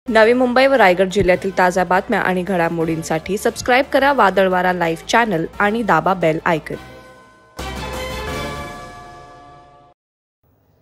नवी मुंबई व रायगड जिल्ह्यातील ताज्या बातम्या आणि घडामोडींसाठी सबस्क्राईब करा वादळवारा लाईव्ह चॅनल आणि दाबा बेल आयकॉन।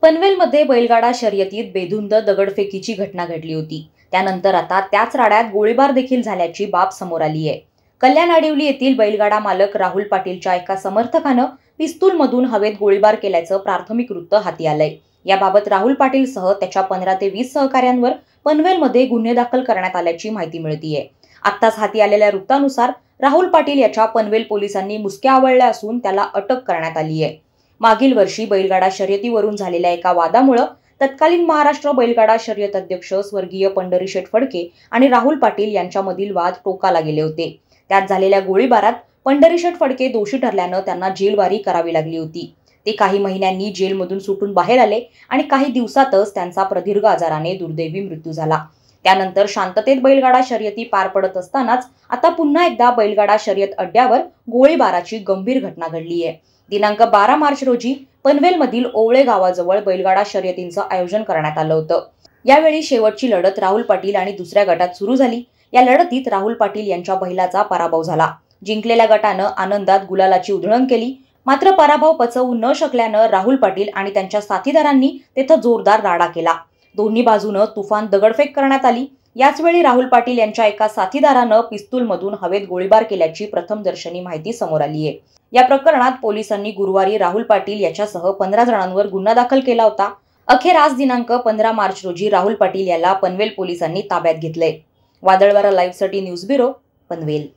पनवेलमध्ये बैलगाडा शर्यतीत बेधुंद दगडफेकीची घटना घडली होती। त्यानंतर आता त्याच राड्यात गोळीबार देखील झाल्याची बाब समोर आली आहे। कल्याण आडिवली येथील बैलगाडा मालक राहुल पाटीलच्या एका समर्थकानं पिस्तूलमधून हवेत गोळीबार केल्याचं प्राथमिक वृत्त हाती आलंय। याबाबत राहुल पाटीलसह त्याच्या 15 ते 20 सहकाऱ्यांवर पनवेलमध्ये गुन्हे दाखल करण्यात आल्याची माहिती मिळतेय। आत्ताच हाती आलेल्या वृत्तानुसार राहुल पाटील याच्या पनवेल पोलिसांनी मुसक्या आवळल्या असून त्याला अटक करण्यात आली आहे। मागील वर्षी बैलगाडा शर्यतीवरून झालेल्या एका वादामुळे तत्कालीन महाराष्ट्र बैलगाडा शर्यत अध्यक्ष स्वर्गीय पंढरीशेठ फडके आणि राहुल पाटील यांच्यामधील वाद टोकाला गेले होते। त्यात झालेल्या गोळीबारात पंढरीशेठ फडके दोषी ठरल्यानं त्यांना जेलबारी करावी लागली होती। ते काही महिन्यांनी जेलमधून सुटून बाहेर आले आणि काही दिवसातच त्यांचा प्रदीर्घ आजाराने दुर्दैवी मृत्यू झाला। त्यानंतर शांततेत बैलगाडा शर्यती पार पडत असतानाच आता पुन्हा एकदा बैलगाडा शर्यत अड्ड्यावर गोळीबाराची गंभीर घटना घडली आहे। दिनांक 12 मार्च रोजी पनवेलमधील ओवळे गावाजवळ बैलगाडा शर्यतींचं आयोजन करण्यात आलं होतं। यावेळी शेवटची लढत राहुल पाटील आणि दुसऱ्या गटात सुरू झाली। या लढतीत राहुल पाटील यांच्या बैलाचा पराभव झाला। जिंकलेल्या गटानं आनंदात गुलालाची उधळण केली, मात्र पराभव पचवू न शकल्यानं राहुल पाटील आणि त्यांच्या साथीदारांनी तेथे जोरदार राडा केला। दोन्ही बाजूनं तुफान दगडफेक करण्यात आली। याचवेळी राहुल पाटील यांच्या एका साथीदारानं पिस्तूलमधून हवेत गोळीबार केल्याची प्रथमदर्शनी माहिती समोर आली आहे। या प्रकरणात पोलिसांनी गुरुवारी राहुल पाटील याच्यासह 15 जणांवर गुन्हा दाखल केला होता। अखेर आज दिनांक 15 मार्च रोजी राहुल पाटील याला पनवेल पोलिसांनी ताब्यात घेतले। वादळवारा लाईव्हसाठी न्यूज ब्युरो, पनवेल।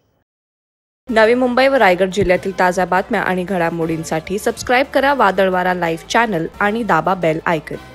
नवी मुंबई व रायगड जिल्ह्यातील ताज्या बातम्या आणि घडामोडींसाठी सबस्क्राईब करा वादळवारा लाईव्ह चॅनल आणि दाबा बेल आयकॉन।